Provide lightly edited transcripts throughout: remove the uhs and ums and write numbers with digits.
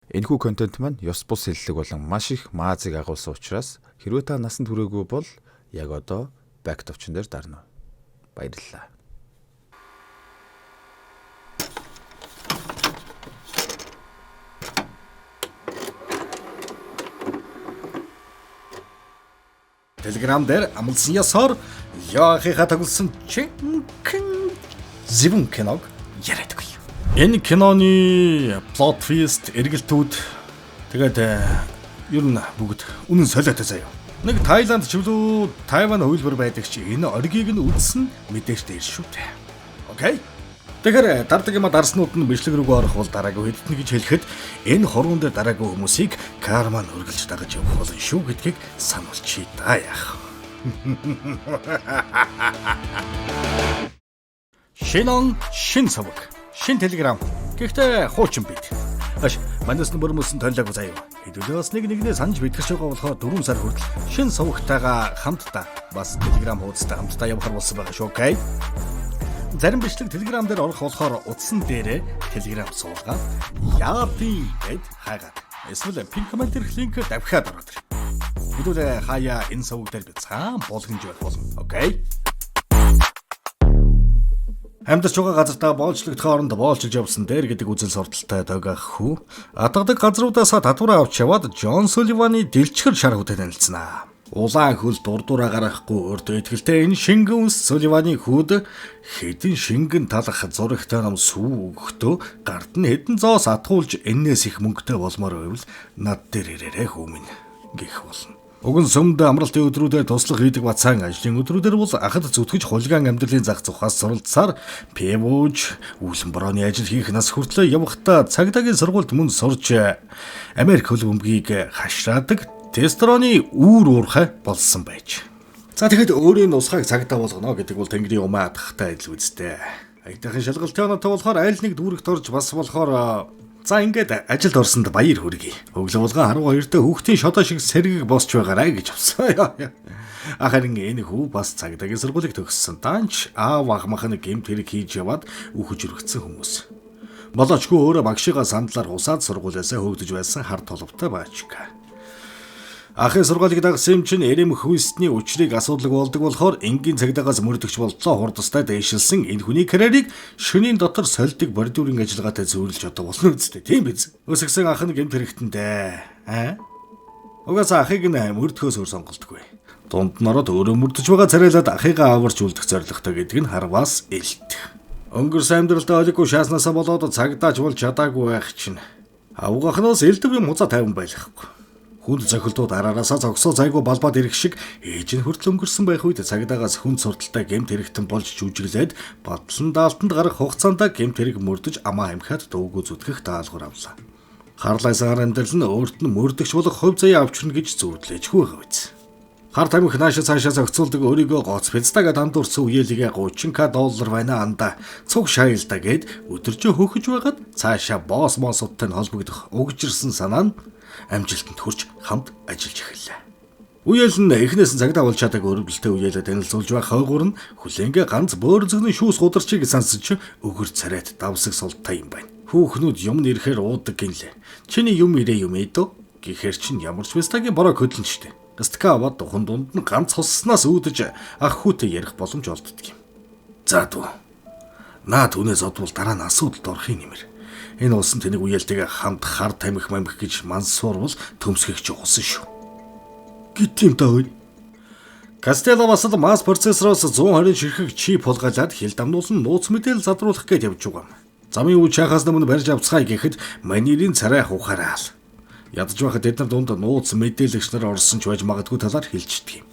Энэхүү контент маань ёс бус хэллэг болон маш их маазыг агуулсан учраас хэрвээ та насанд хүрээгүй бол яг одоо back товчон дээр дарна. Баярлалаа. Telegram дээр амлсан ясаар яахыха тоглосон чин зэвэн киног яриадаггүй. Энэ киноны plot twist, эргэлтүүд тэгээд ер нь бүгд үнэн солиотой заяа. Нэг Тайланд чивлүү Тайван хөлбөр байдаг чи энэ оргийг нь үзсэн мэдээж дээр шүү дээ. Окей? Тэгэхээр дардаг юм дарснууд нь бичлэг рүүгээ орох бол дараагийн хэдтэн гэж хэлэхэд энэ хорвон дээр дараагийн хүмүүсийг карма нь үргэлж дагаж явах болно шүү гэдгийг сануулчих та яах. Шинэн шин савг. Шин Telegram. Гэхдээ хуучин бит. Аш манайс нь бүрмөсөн тойлог заяа. Хэдүүлээс нэгнээ санаж битгэж байгаа болохоор 4 сар хүртэл шин савгтайгаа хамтдаа бас Telegram хуудастай хамтдаа явахар болсон байгаа шүү. Окей. Зарим бичлэг Telegram дээр орох болохоор утсан дээрээ Telegram суулгаад яадын гэд хайгаад эсвэл пин коммент дээрх линк давхиад ороод ир. Хэдүүлээ хаяа энэ сувг дээр бяцхан болгоомж байх болно. Окей. Амьдарч байгаа газартаа боолчлогдох оронд боолчилж явсан дээр гэдэг үзэл сурталтай тойгох хүү. Атгадаг газруудаас татвараа авч яваад Джон Суливаны дэлчгэр шар хүтэд танилцсанаа. Улаан хөл дурдураа гаргахгүй өөртөө итгэлтэй энэ шингэн үс Суливаны хүүд хэдэн шингэн талах зурагтай ном сүү өгөхдөө гард нь хэдэн зоос атгуулж энээс их мөнгөтэй болмоор байвал над дээр ирээрээ хүмүн гэх болно. Уг нь сүмд амралтын өдрүүдэд туслах хийдэг бацаан ажлын өдрүүдээр бол ахад зүтгэж хулгайн амьдралын зах зугаас суралцсаар певууж үүлэн борооны ажил хийх нас хүртлээр явахдаа цагдаагийн сургуульд мөн сурч Америк хөл бөмбөгийг хашраадаг тестроны үүр уурхай болсон байж. За тэгэхэд өөрийн нусхайг цагдаа болгоно гэдэг бол Тэнгэрийн умаа атгахтай адил үстэй. Аятайхан шалгалтын оноотой болохоор аль нэг дүүрэгт орж бас болохоор за ингээд ажилд орсонд баяр хүргэе. Өглөөлгөн 12-т хүүхдийн шодоо шиг сэргийг босч байгаарай гэж авсан. Харин энэ хүү бас цагдаагийн сургуулийг төгссөн. Данч аав ахмах нь гэмт хэрэг хийж яваад үхэж өргөцсөн хүмүүс. Болоочгүй өөрөө багшигаа сандлаар усаад сургуулиасаа хөөгдөж байсан хар толовтой баачка. Ахын сургуулийг дагсан юм чинь эрэм хүйстний учрыг асуудаг болдог болохоор энгийн цагдаагаас мөрдөгч болтлоо хурдастай дэйшилсэн энэ хүний карьерийг шөнийн дотор сольдог бордюрын ажиллагаатай зөөрлж одоо болно үстэй. Тийм биз. Өсгсөн ах нь гэмт хэрэгтэндээ. Угаасаа ахыг нь мөрдөхөөс өөр сонголтгүй. Дунд нь ороод өөрөө мөрдөж байгаа царайлаад ахыгаа аварч үлдэх зорилготой гэдэг нь харваас элт. Өнгөрсөн амьдралдаа олиггүй шааснасаа болоод цагдаач болж чадаагүй байх чинь. Авгахнаас элдв юм уцаа 50 байлгахгүй. Хүнд зохилтууд араараасаа зогсоо зайгүй балбаад ирэх шиг ээж нь хүртэл өнгөрсөн байх үед цагдаагаас хүнд сурталтай гэмт хэрэгтэн болж жүжиглээд батлан даалтанд гарах хугацаанд гэмт хэрэг мөрдөж амаа амхиад дуугүй зүтгэх даалгавар авлаа. Харлайсаар амьдрал нь өөрт нь мөрдөгч болох хувь заяа авчирна гэж зүудлээжгүй байгаа биз. Хар тамхи наашаа цаашаа зохицуулдаг өөрийгөө гоц пиццагаа дандуурсан үеэлгээ $30,000 байна анда цуг шаялдаа гэд өдөржөө хөөхөж байгаад цаашаа боос моосуудтай холбогдох угжирсан санаа нь амжилтанд хүрч хамт ажиллаж эхэллээ. Үеэл нь эхнээс нь цагдаа болж чадаагүй өрөвдөлтөй үеэлээ танилцуулж байх хойгуур нь хүлэнгээ ганц бөөр зөгнөн шүүс гударчийг сонсож өгөр царайд давсаг султай юм байна. Хүүхнүүд юм нэрэхээр уудаг гинлээ. Чиний юм ирээ юм ээ дөө гэхээр чин ямар ч вестагийн бороо хөдлөн штэ. Гастка аваад духан дунд нь ганц хоснаас үүдэж ах хүүтэй ярих боломж олддог юм. За дүү. Наа түүнээс одвол дараа нь асуудалд орохын нэмэр. Энэ улсын тэнийг үеэлтэйгээ хамт хар тамхи мамх гэж мансуурвал төмсгөх ч усан шүү. Гэт юм даа. Кастеловаас масс процессороос 120 ширхэг чип хулгайлаад хил дамнуулан нууц мэдээлэл задруулах гэж явж байгаа юм. Замын үе чахаас өмнө барьж авцгаая гэхэд манерийн царай ухаараал. Ядж байхад эдгээр дунд нууц мэдээлэгч нар орсон ч байж магадгүй талаар хэлждэг юм.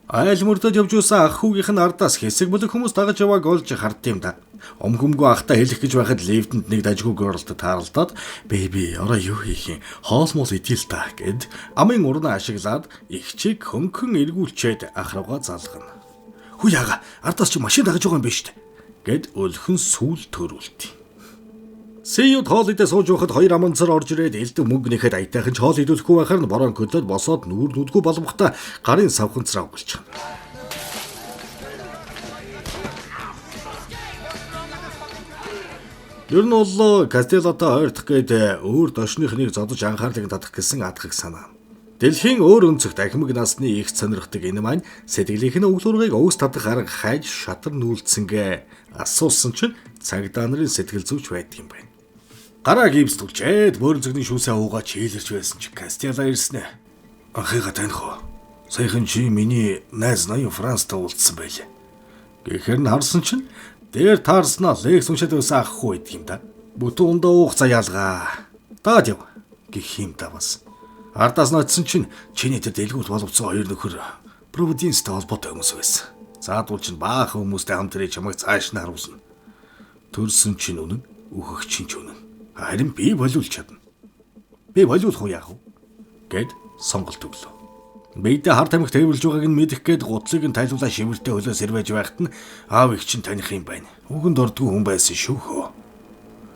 Айл мөрдөд явж байсан ах хүүгийнх нь ардаас хэсэг бүлэг хүмүүс дагаж явааг олж хард юм да. Өмгөмгөө ахтаа хэлэх гэж байхад лифтэнд нэг дажгүй гөрлөлтөд тааралдаад "Бэби, ороо юу хийх юм? Хоолмол идэл та" гэд амын урнаа ашиглаад ихчийг хөнгөн эргүүлчээд ах руугаа залгана. "Хүү яага, ардаас чи машин дагаж байгаа юм биш үү?" гэд өлхөн сүүл төрүүлтий. Сэйуд хоол идэ сууж байхад хоёр аманцар орж ирээд элдв мөнгө нэхэд аятайхан ч хоол идүүлэхгүй байхаар нь борон хөдлөд босоод нүүр нүдгүй боломжтой гарын савханцраа өгүүлж байгаа. Ер нь бол Кастелотой ойртох гээд өөр дошныхныг зодож анхаарлыг татах гэсэн адгыг санаа. Дэлхийн өөр өнцөгт ахимаг насны их сонирхдаг энэ маань сэтгэлийнх нь өглөөргийг өвс татах арга хайж шатар нүүлцэнгээ асуусан чинь цагдаа нарын сэтгэл зүйч байдаг юм байна. Гараа гипс түлчээд бөөрн цогны шүүсээ уугаа чийлэрч байсан чи Кастела ирсэн ээ. Анхыга таних уу? Саяхан чи миний найз ноён Францд уулзсан байлээ. Гэхээр нь харсан чинь дээр таарснаа лекс уншаад байсан ахгүй байдаг юм да. Бүтэн ундаа уух заяалгаа. Даад яв гэх юм да бас. Ардаас ноцсон чинь чиний тэр дэлгүүрт боловцсон хоёр нөхөр Провиденстэй холбоотой хүмүүс байсан. Заадуул чинь баахан хүмүүстэй хамт ирээ чамайг цааш нь харуулна. Төрсөн чинь үнэн, үхэх чинь ч үнэн. Харин би болиулж чадна. Би болиулах уу яах вэ? Гэд сонголт өглөө. Бийдээ хар тамхи тээвэрлж байгааг нь мэдэх гээд гутлыг нь тайлуулаа шивэртэй хөлөө сэрвэж байхад нь аав их чинь таних юм байна. Үгэнд ордгүй хүн байсан шүү хөө.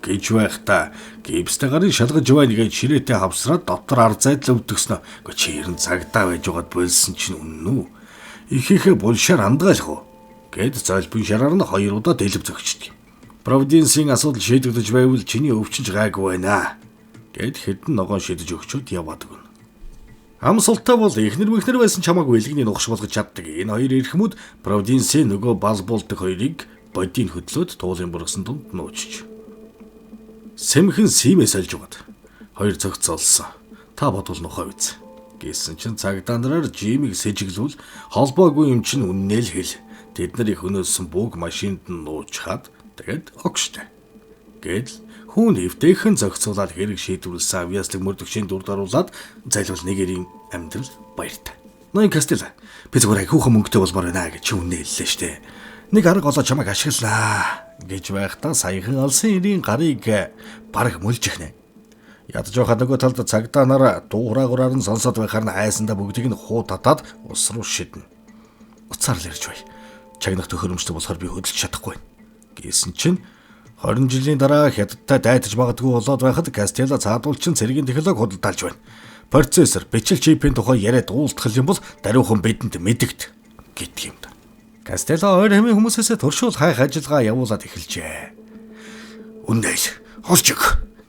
Гэж байхдаа гипстэй гарын шалгаж байна гэж ширээтэй хавсраад дотор ар зайдал өвдгснө. Гэхдээ чи ерэн цагдаа байж байгаад болсон чинь үнэн үү? Ихийнхээ булшаар андгаалах уу? Гэд золбын шараар нь хоёр удаа дэлб зөгчдөг. Провиденсийн асуудал шийдэгдэж байвал чиний өвчнж гайгүй байна. Гэд хэдэн ногоон шидэж өгчөөд яваад өгнө. Амсалтай бол ихнэр мөхнөр байсан чамаагүй илгэний нухш болгож чаддаг. Энэ хоёр эрхмүүд Провиденсийн нөгөө балбуулдаг хоёрыг бодийн хөдлөөд туулын бургасан дунд нуучж. Сэмхэн симээс олж угаад. Хоёр зөгцөлсөн. Та бодвол нухай биз. Гэсэн чинь цагдаа нараар Жимиг сэжиглүүл холбоогүй юм чинь үннээ л хэл. Тэд нар их өнөөсөн бүг машинд нь нуучхад тэгээд огштой. Гэдэл хүн эвтэйхэн зохицуулаад хэрэг шийдвэрлсэн авьяаслыг мөрдөгчийн дүрд оруулаад зайлвал нэгэрийн амьдрал баяртай. Ноён Кастела би зүгээр хүүхэн мөнгөтэй болмоор байна гэж үннээ хэллээ штэ. Нэг арга олоо чамайг ашиглаа гэж байхдаа саяхан алсын ирийн гарыг бараг мөлж ихнэ. Ядж байхад нөгөө талд цагдаа нар дуураагаараа нь сонсоод байхаар нь айсандаа бүгдийг нь хуу татаад ус руу шиднэ. Уцаар л ирж бай. Чагнах төхөөрөмжтэй болохоор би хөдөлж чадахгүй. Гэсэн чинь 20 жилийн дараа хятадтай дайтаж магадгүй болоод байхад Кастела цаадуулчин цэргийн технологи худалдаалж байна. Процессор, бичил чипийн тухай яриад уултгал юм бол даруйхан бидэнд мэдэгт гэдэг юм да. Кастела ойр хэмээн хүмүүсээсээ туршуул хайх ажиллагаа явуулаад эхэлжээ. Үндэл холж өг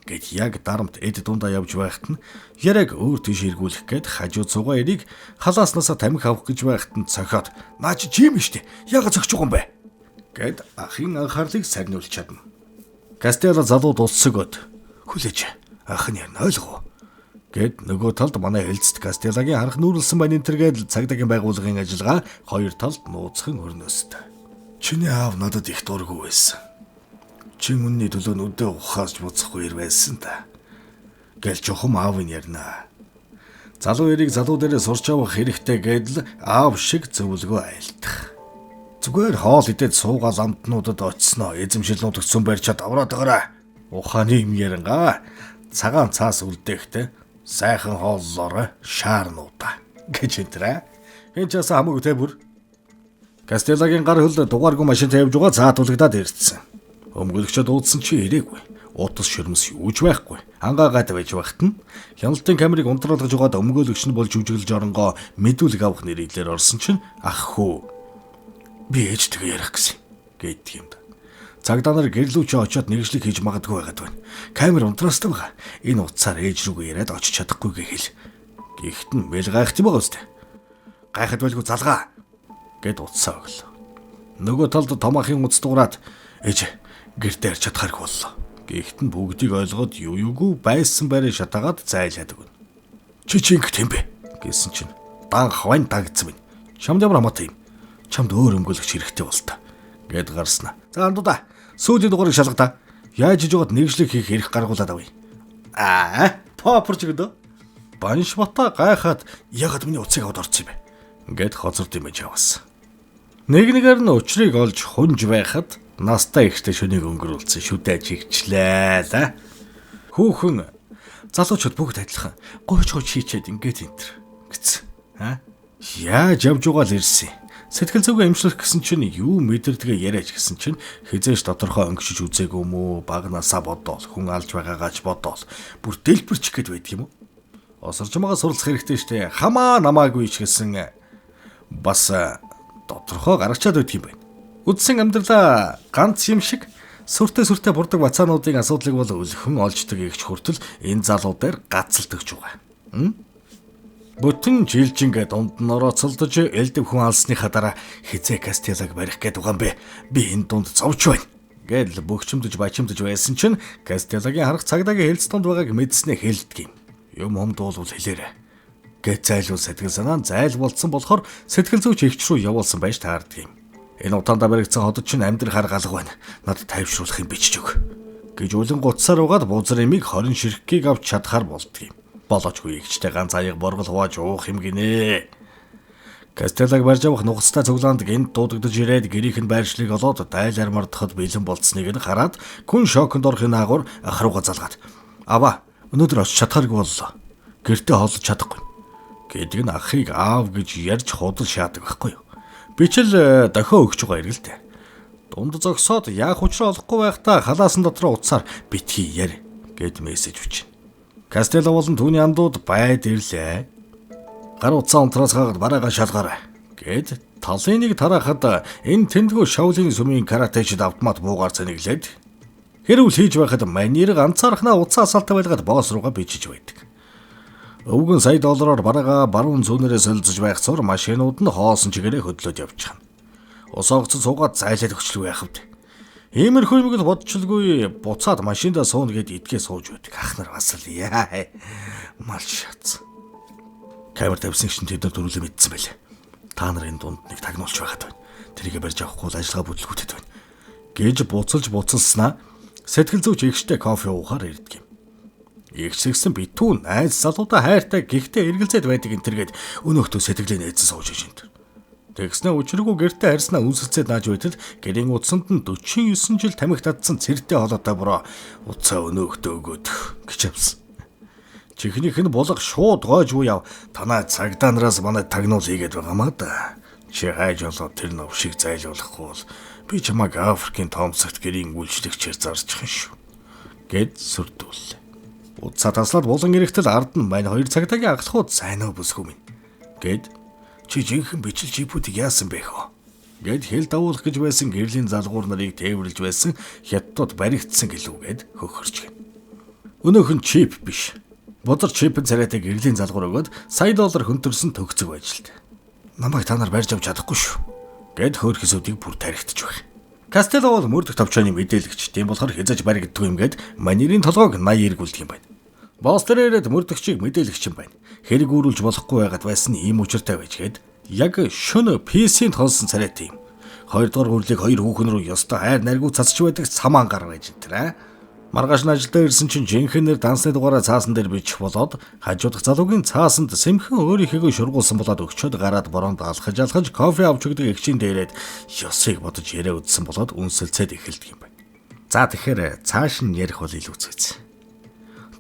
гэд яг дарамт эд дундаа явж байхад нь яриаг өөр тийш эргүүлэх гээд хажууд суугаа эрийг халааснасаа тамхи авах гэж байхад нь цохиод наа чи чим штэ яга зөгч байгаа юм бэ гэд ахын анхаарлыг сарниулж чадна. Кастела залууд улсгоод хүлээж ах нь ярь ойлгов гэд нөгөө талд манай хэлцэд Кастелагийн харах нүүрлсэн байна энэ төргээд цагдаагийн байгууллагын ажиллагаа хоёр талд нууцхан хөрнөөстэй. Чиний аав надад их дургүй байсан. Чин үнний төлөө нүдээ ухаас буцахгүй ир байсан та. Гэл жохом аавын ярина. Залуу яриг залуу дээрээ сурч авах хэрэгтэй гэдэл аав шиг зөвлөгөө айлтах. Зүгээр хоол идээд суугаал амтнуудад очсноо эзэмшил нутагцсан барьчаад авраад байгаарай. Ухааны юм ярангаа цагаан цаас үлдээхтэй сайхан хооллороо шаарнуудаа гэж энтрэ. Энд ч аса хамаагүй те бүр. Кастелагийн гар хөл дугааргүй машин тавьж байгаа заатуулгадаад ирсэн. Өмгөлөгчөд уудсан чи ирээгүй. Утас ширмэс юуж байхгүй. Ангаагаад байж байхад нь хяналтын камерыг унтраалгаж байгаад өмгөөлөгч нь болж үжиглэж оронгоо мэдүүлэг авах нэрээр орсон чинь ах хүү. Би ээжтэйгээ ярих гэсэн гэдэг юм да. Цагдаа нар гэрлүүчээ очиод нэгжлэг хийж магадгүй байгаад байна. Камер унтраастай байгаа. Энэ утсаар ээж рүүгээ яриад очиж чадахгүй гэхэл. Гэхдээ нь мэл гайхт юм байгаа үстэй. Гайхад байлгүй залгаа гэд утсаа өглөө. Нөгөө талд том ахын утас дуураад ээж гэртээ ирж чадхааргүй боллоо. Гэхдээ нь бүгдийг ойлгоод юу юугүй байсан байраа шатаагаад зайлаад өгнө. Чи чинг тэмбэ гэсэн чинь дан хвайн дагдсан байна. Чамд ямар хамаатай юм. Чамд өөр өмгөөлөгч хэрэгтэй бол та гэд гарснаа. За андуудаа сүүлийн дугаарыг шалгадаа. Яаж иж байгаад нэгжлэг хийх эрх гаргуулад авъя. Попорч өгдөө. Баншбата гайхаад ягаад миний уцыг аваад орсон юм бэ? Гэд хоцорд юм яваас. Нэгээр нь учрыг олж хунж байхад настай ихтэй шөнийг өнгөрүүлсэн шүдэж хигчлээ за. Хүүхэн залуучууд бүгд адилхан гойч хийчээд ингээд энтер гэсэн. Яаж явж байгаа л ирсэн. Сэтгэл зүгээ эмчлэх гэсэн чинь юу мэдэрдгээ яриач гэсэн чинь хизээш тодорхой өнгөшөж үзээгүй юм уу? Багнасаа бодоол, хүн алж байгаагаач бодоол. Бүр дэлбэрч гээд байдаг юм уу? Осоржмоогоо сурлах хэрэгтэй штэ. Хамаа намаагүй ч гэсэн бас тодорхой гаргачаад байдаг юм байна. Үдсэн амьдралаа ганц юм шиг Сүртэй бурдаг бацаануудын асуудлыг бол өлхөн олждог ихч хүртэл энэ залуу дээр гацалдагч байгаа. Бүтэн жилжингээ дунд нь орооцолдож элдв хүн алсныхаа дараа хизээ Кастелаг барих гээд байгаа юм бэ. Би энэ дунд зовж байна. Гэдэл бөгчмдөж бачимдж байсан чинь Кастелагийн харах цагдаагийн хэлц донд байгааг мэдснээ хэлдэг юм. Юм дуулвал хэлээрэй. Гэт зайлуул сэтгэл санаа зайл болцсон болохоор сэтгэл зүйч эгч рүү явуулсан байж таардаг юм. Энэ утаандаа баригдсан хотод чинь амьдрах арга алга байна. Над тайвшруулах юм бичиж өг. Гэж үлэн гутсаар угаад бузар эмийг 20 ширхгийг авч чадхаар болдгийг. Болоочгүй эгчтэй ганц аяг боргол хувааж уух юм гинэ. Кастелаг барьж авах нухацтай цуглаанд гинт дуудагдж ирээд гэрийнх нь байршлыг олоод дайлаар мардахад бэлэн болцсныг нь хараад күн шоконд орохын агуур ахрууга залгаад аваа өнөөдөр очиж чадхааргүй боллоо. Гэртээ хоолж чадахгүй. Гэдэг нь ахыг аав гэж ярьж худал шаадаг байхгүй юу? Би ч л дохио өгч байгаа юм л дээ. Дунд зогсоод яах учраа олохгүй байхдаа халаасан дотроо утсаар битгий яар гэд мессеж бичнэ. Кастело болон түүний андууд байд ирлээ. Гар утсаа унтраас хаагаад бараагаа шалгаарай гэд талын нэг тараахад энэ тэндгүү Шаолин сүмийн каратэчд автомат буугаар цэнэглээд хэрүүл хийж байхад маньер ганцаархнаа утсаа асаалтай байлгаад босс руугаа бичиж байдаг. Өвгөн сая доллараар бараагаа баруун зүүнээрээ солилцож байх цор машинууд нь хоосон чигээрээ хөдлөөд явж байгаа. Ус огцон суугаад зайлаад өгчлгүй яхавд. Иймэрхүү юмыг л бодчихлгүй буцаад машиндаа сууна гэд идгээ сууж байдаг. Ах нар бас л яа. Мал шац. Камер тавьсан чинь тэд нар дөрүлээ мэдсэн байлээ. Та нарын дунд нэг тагнуулж байгаад байна. Тэрийг барьж авахгүй л ажиллагаа бүтлгүүтэд байна. Гэж буцалснаа сэтгэл зүйч ихтэй кофе уухаар ирдэг юм. Игсэгсэн битүү найз залуудаа хайртай гихтээ эргэлзээд байдаг энэ тэргээд өнөختөө сэтгэлээ нээсэн сууж шинт. Тэгснэ өчрөгөө гэртээ харснаа үнсэлцээд нааж байтал гэрийн утсанд нь 49 жил тамхи татсан цэртэй холоотой буруу утсаа өнөختөө өгөөд гэж авсан. Чихнийх нь булга шууд гойж уу яв. Танаа цагдаа нараас манай тагнуул хийгээд байгаамаа да. Чи хайж олоод тэр новшиг зайлуулахгүй бол би чамайг Африкийн томсогт гэрийн үйлчлэгчээр зарчих шүү. Гэд сүрдүүллээ. Утсаа таслаад булан ирэхтэл ард нь мань хоёр цагдаагийн агалахууд сайнаа бүсгүй минь. Гэд чи жинхэнэ бичил чипүүдийг яасан бэ хөө? Гэд хэл давуулах гэж байсан гэрлийн залгуур нарыг тээвэрлж байсан хятадууд баригдсан гэлүүгээд хөхөрч гин. Өнөөх нь чип биш. Бузар чипэн царайтай гэрлийн залгуур өгөөд сая доллар хөнтөрсөн төгцөг ажилт. Намайг та нар барьж авч чадахгүй шүү. Гэд хөөрхөсүүдийг бүр тарихтж байх. Кастело бол мөрдөх товчооны мэдээлэгч. Тийм болохоор хязаж баригддаг юм гээд манерийн толгойг 80 эргүүлдэг юм байна. Босс тэрээд мөрдөгчийг мэдээлэгч юм байна. Хэрэг үүрүүлж болохгүй байгаад байсан ийм учиртай байж гээд яг шөнө PC-нд холсон царайтай юм. Хоёрдугаар хүрлийг хоёр хүүхэн рүү ёстой хайр наргуу цацч байдаг самаан гар байж энэ. Маргааш нь ажилдаа ирсэн чинь жинхэнээр дансны дугаараа цаасан дээр бичих болоод хажуудах залуугийн цаасанд сэмхэн өөрийнхөө шургуулсан болоод өгчөөд гараад бороонд алхаж кофе авч өгдөг эгчийн дээрээд ёсыг бодож яриа үдсэн болоод үнсэлцээд эхэлдэг юм байна. За тэгэхээр цааш нь ярих бол илүү зүйц.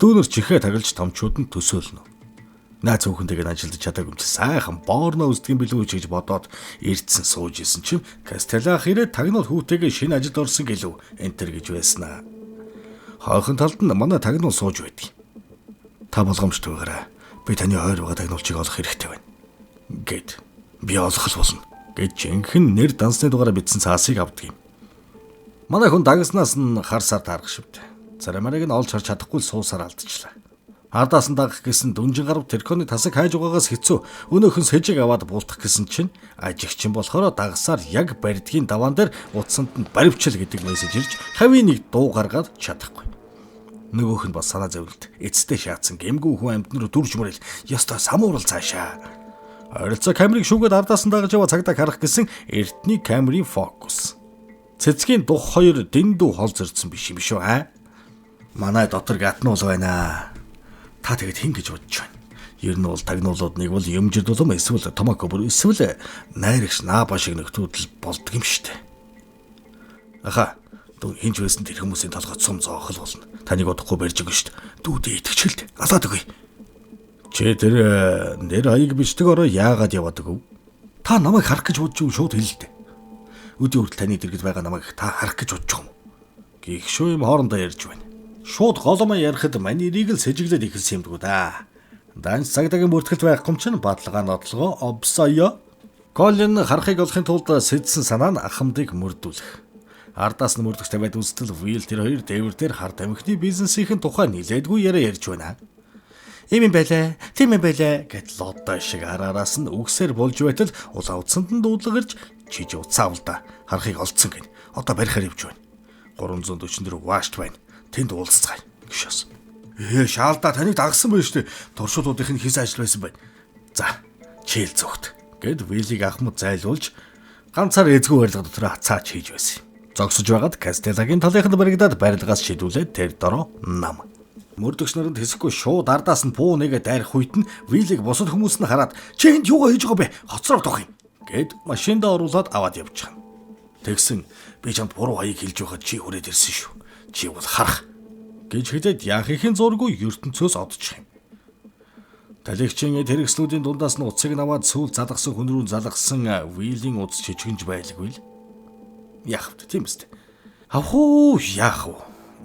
Дүүнэр чихээ таглаж томчууд нь төсөөлнө. Наац хүүхэнтэйгээ ажилдаж чадаагүй юм чи сайхан боорно үздэг юм билүү гэж бодоод ирдсэн сууж исэн чинь Кастелах ирээд тагнуул хүүтэйгээ шинэ ажилд орсон гэлүү энтер гэж байснаа. Хойхон талд нь манай тагнуул сууж байдаг. Та болгоомжтой байгаарай. Би таны хойр байгаа тагнуулчийг олох хэрэгтэй байна. Гэт би олох л болно. Гэж жинхэнэ нэр дансны дугаараа бичсэн цаасыг авдаг юм. Манай хүн дагснаас нь харсаар таарах шивд. Царамарыг нь олж харж чадахгүй суусаар алдчихлаа. Хардаас нь дагах гэсэн дүнжин гарав тэрконы тасаг хайж байгаагаас хэцүү. Өнөөхөн сэжиг аваад буултах гэсэн чинь ажигчин болохоор дагсаар яг барьдгийн даваан дээр утсанд нь баривчил гэдэг мессеж ирж хавийн нэг дуу гаргаад чадахгүй. Нөгөөх нь бас санаа зовлт эцтэй шаацсан гэмгүү хүн амьд руу дүрж мөрөл ёстой самуурал цаашаа. Ойролцоо камерыг шүүгээд ардаас нь дагаж яваа цагтаа харах гэсэн эртний камерын фокус. Цэцгийн дух хоёр дэндүү хол зөрчсөн биш юм шүү аа. Манай дотор гатнуул байна. Та тэгэд хин гэж бодож байна. Ер нь бол тагнуулууд нэг бол юмжид улам эсвэл томоко бүр эсвэл найрагч нааба шиг нөхдүүд л болдго юм штэ. Аха дүү хинж байсан тэр хүмүүсийн толгойд сум зоохол болно. Таныг удахгүй барьж өгнө штэ. Дүүдээ итгэжэлд алаад өгье. Чи тэр нэр хаяг бичдэг ороо яагаад яваад өгөв? Та намайг харах гэж бодож шууд хэлэлтэй. Өдөө хүртэл таны дэргэд байгаа намайг та харах гэж бодож байгаа юм. Гих шүү юм хоорондоо ярьж байна. Шууд голомоо ярихад манерийг л сэжиглээд ихэлсэн юмдгүү да. Данс цагдаагийн бүртгэлт байхгүй чинь бадлага нотлогоо обсоё. Колин харахыг олохын тулд сэдсэн санаа нь ахмадыг мөрдүүлэх. Ардаас нь мөрдөгч тавиад үзтэл Вил тэр хоёр дээвэр дээр хар тамхины бизнесийн тухай нилээдгүй яриа ярьж байна. Ийм юм байлаа, тийм юм байлаа гэд лодтой шиг араараас нь үгсээр болж байтал улаан утсанд нь дуудлагарч чиж уцаавал да харахыг олдсон гин. Одоо барихаар явж байна. 344 Вашт байна. Тэнд уулзцгаая гişээс. Шаалда таныг дагсан байна шүү дээ. Туршуулуудын хис ажил байсан байна. За, чийл зүгт. Гэд Виллиг ахмад зайлуулж ганцаар эзгүй барилга дотор хацаач хийж байсан юм. Зогсож байгаад Кастелагийн талынханд баригдаад барилгаас шидүүлээд тэр дороо нам. Мөрдөгч нарт хэсэхгүй шууд ардаас нь пуу нэгэ дайрах үед нь Виллиг бусад хүмүүс нь хараад чи энд юугаа хийж байгаа бэ? Хоцроо тох юм. Гэд машиндаа оруулаад аваад явчихсан. Тэгсэн би чамд буруу хаяг хэлж байхад чи хүрээд ирсэн шүү. Чи бол харах гэж хэлээд яахын зургүй ертөнцөөс одчих юм. Талигчийн тэрэгслүүдийн дундаас нь уцыг наваад сүүл залгасан хүн рүү залгасан Виллийн уц чичгэнж байлгүй л. Яах вэ тийм үст. Авхуу яах вэ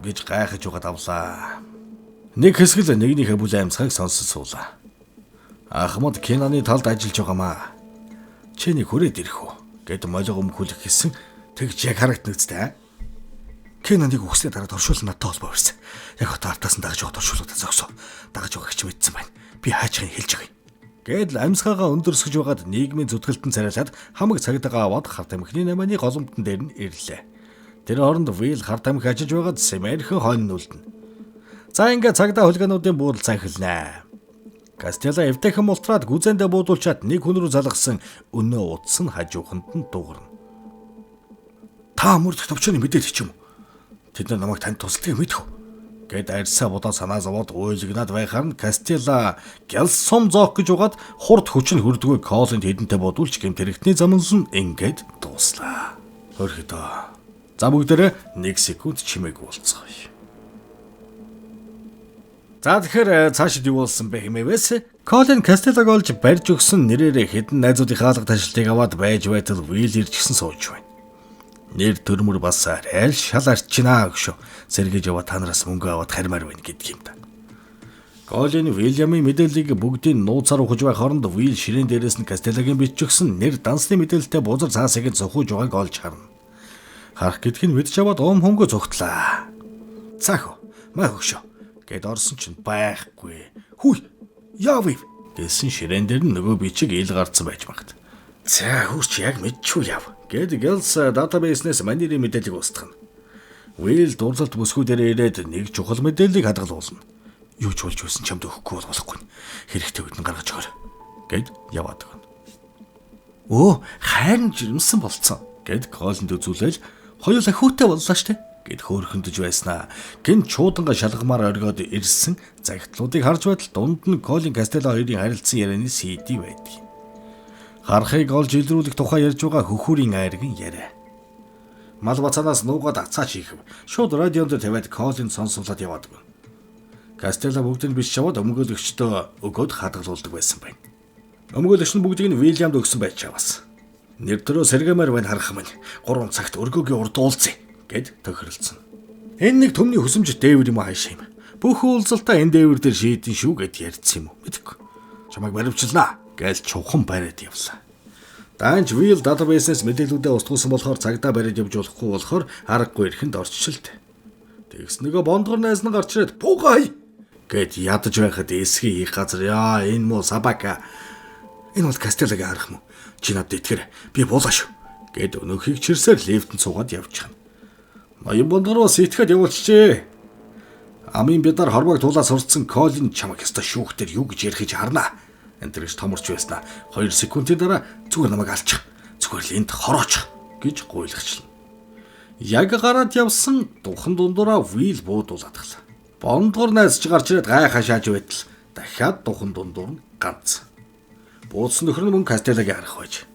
гэж гайхаж угаад авлаа. Нэг хэсгэл нэгнийхээ бүл амьсгыг сонсож суулаа. Ахмад Кинаны талд ажиллаж байгаамаа. Чиний хүрээд ирэх үү гэд молго өмхүүлэх гэсэн тэгж яг харагднагцтай. Кинаныг үгснээ дараа туршуулна надад холбоо барьсан. Яг одоо артаас нь дагаж явах туршуулуудаа зогсоо. Дагаж явах гэж мэдсэн байна. Би хаачхыг хэлж байгаа юм. Гэдэл амьсгаагаа өндөрсгөж байгаад нийгмийн зүтгэлтэн царайлаад хамаг цагдаагаа аваад хар тамхины намааны голомтон дээр нь ирлээ. Тэр хооронд Вил хар тамхи ажиж байгаад Сэмэрхэн хойно нүлдэнэ. За ингээ цагдаа хулгайнуудын буудал захилнаа. Кастела эвтэйхэн мултраад гүзэндээ буудуулчаад нэг хүн рүү залгасан өнөө утас нь хажууханд нь дуугарна. Та мөрдөх төвчөний мэдээлэл ч юм уу? Тэд нар намайг танд тусалдгийг мэдэх үү? Гэд арьсаа будаа санаа зовоод уйлгнаад байхаар нь Кастела гялсом зоох гэж угаад хурд хүчин хүрдгүй Колинд хэдэнтэй бодулж гэмтэрэгтний замнсан ингээд дууслаа. Хөрхөдөө. За бүгдээрээ 1 секунд чимээг уулзгаая. За тэгэхээр цаашид юу болсон бэ хэмээвээс Колин Кастелаг олж барьж өгсөн нэрээр хэдэн найзуудын хаалга ташлтыг аваад байж байтал Вил ирчихсэн сууж байна. Нэр төрмөр бас аль шал арчинаа өгшөө. Сэргэж яваа танараас мөнгө аваад хармаар байна гэдэг юм да. Колин Вильямын мэдээллийг бүгдийг нууцаар ухаж байх хооронд Вил ширээн дээрээс нь Кастелагийн биччихсэн нэр дансны мэдээлэлтэй бузар цаасыг зөхөж байгааг олж харна. Харах гэдгийг мэдж аваад хөнгө зүгтлээ. Цаах маа өгшөө. Гэд орсон чинь байхгүй. Хүй яав гэсэн ширээн дээр нь нөгөө бичиг ил гарцсан байж магад. За хурч яг мэдчихв яав. Гэд Гэлс датабейснээс манерийн мэдээллийг устгана. Вил дурлалт бүсгүүдээр ирээд нэг чухал мэдээллийг хадгалуулна. Юу ч болж байсан чамд өгөхгүй болохгүй. Хэрэгтэй үед нь гаргаж өгөр. Гэд яваад өгнө. Өө хайрн жирэмсэн болцсон. Гэд Колинд үзүүлэл хоёулаа хүүтэй боллоо штэ. Гэд хөөрхөндөж байснаа. Гин чууданга шалгамаар оргиод ирсэн загтлуудыг харж байтал дунд нь Колин Кастела хоёрын харилцсан ярианы CD байдаг. Харахыг олж илрүүлэх тухай ярьж байгаа хөхүүрийн айргын яриа. Мал бацаанаас нуугаад ацаач хийх. Шууд радионд тавиад Колин сонсуулаад яваад гэнэ. Кастела бүгдийг биш шаваад өмгөөлөгчдөө өгөөд хадгалуулдаг байсан байна. Өмгөөлөгч нь бүгдийг нь Вильямд өгсөн байж чаваас. Нэр төрөө сэргэмээр байна харах минь 3 цагт өргөгийн урд уулзъя гэд тохиролцсон. Энэ нэг төмний хөсөмж дээвэр юм хаашаа юм. Бүх уулзалтаа энэ дээвэр дээр шийдэн шүү гэд ярьсан юм уу? Мэдэхгүй. Чамайг баривчлаа гэж чухам бариад явлаа. Данж Вил датабейснээс мэдээлүүдээ устгуулсан болохоор цагдаа бариад явж болохгүй болохоор аргагүй ирэхэнд орчлолт. Тэгс нөгөө бондгор найз нь гарч ирээд "Пугай" гэд ядаж байхад эсхий их газар яа энэ муу сабака. Энэ бол Кастелагийн арга мó. Чи надад итгэр би буулаа шүү гэд өнөөхийг чирсээр лифтэнд суугаад явчихна. Ноён бондгороос итгэхэд явуулчихжээ. Амын биднар хорвоог туулаад сурцсан Колин чамайг өстой шүүхтэр юу гэж ярих гэж харнаа. Энтрэж томорч байснаа 2 секундын дараа зүгээр намайг алчих. Зүгээр л энд хороочих гэж гуйлагчлаа. Яг гараад явсан духан дундураа Вил буудуулаад галаа. Бондгор найз ч гарч ирээд гайхаа шааж байтал дахиад духан дундуур нь ганц. Буудсан нөхөр нь мөн Кастелагийн арга байж.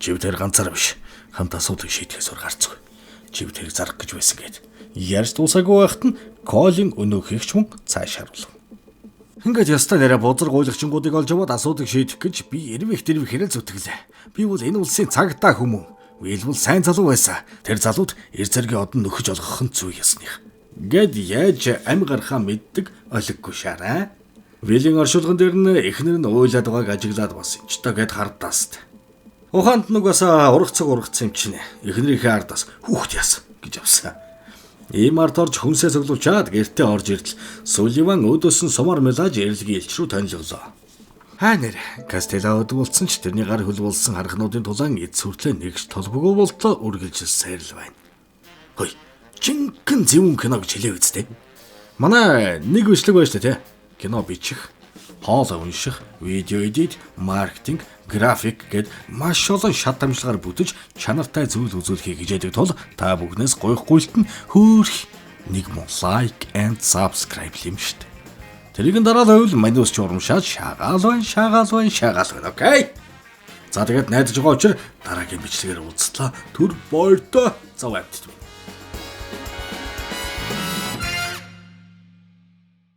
Жив тэр ганцаар биш. Хамт асуудлыг шийдэхээс ор гарцгүй. Жив тэр зарах гэж байсан гээд. Ярьж дуусаагүй байхад нь Колин өнөөхийг ч мөн цааш харуулв. Ингээд ястаа нэрэ бузар гуйлагчингуудыг олж аваад асуудыг шийдэх гэж би эрвэх тэрвэх хэрэг зүтгэлээ. Би бол энэ улсын цагдаа хүмүүн. Вил бол сайн залуу байсан. Тэр залууд эр зэргийн одон нөхөж олгох нь зүй ясных. Гэд яаж ам гарахаа мэддэг олиггүй шаарай. Вилийн оршуулган дээр нь эхнэр нь уйлаад байгааг ажиглаад бас ч та гэд хардаас. Ухаанд нугасаа ургацсан юм чинь. Эхнэрийнхээ ардаас хүүхд яасан. гэж авсан. Ийм ард орж хүнсээ цуглуулчаад гэртээ орж ирдэл Суливан өдөөсөн сумар мелаж эрлэгийн элч рүү тонилголоо. Хаа нэр Кастелаод болцсон ч тэрний гар хөл болсон хархнуудын тулаан эд сүртлээ нэгж толбогоо болтлоо үргэлж сайрл байна. Хөөе, чинхэн зөвүүн кино гэж хэлээ үстэй. Манай нэг бичлэг байж тээ. Кино бичих, хоол унших, видео эдит, маркетинг, график гэд маш олон шат дамжлагаар бүтэж чанартай зүйл үзүүлэхийг хичээдэг тул та бүхнээс гойхгүйлтэн хөөх нэг мөн лайк and subscribe юм штт. Тэрийг дараад байвал манус ч урамшаад шагаал байна. Окей. За тэгээд найдаж байгаа учраас дараагийн бичлэгээр уулзлаа. Түр баяртай. За баяртай.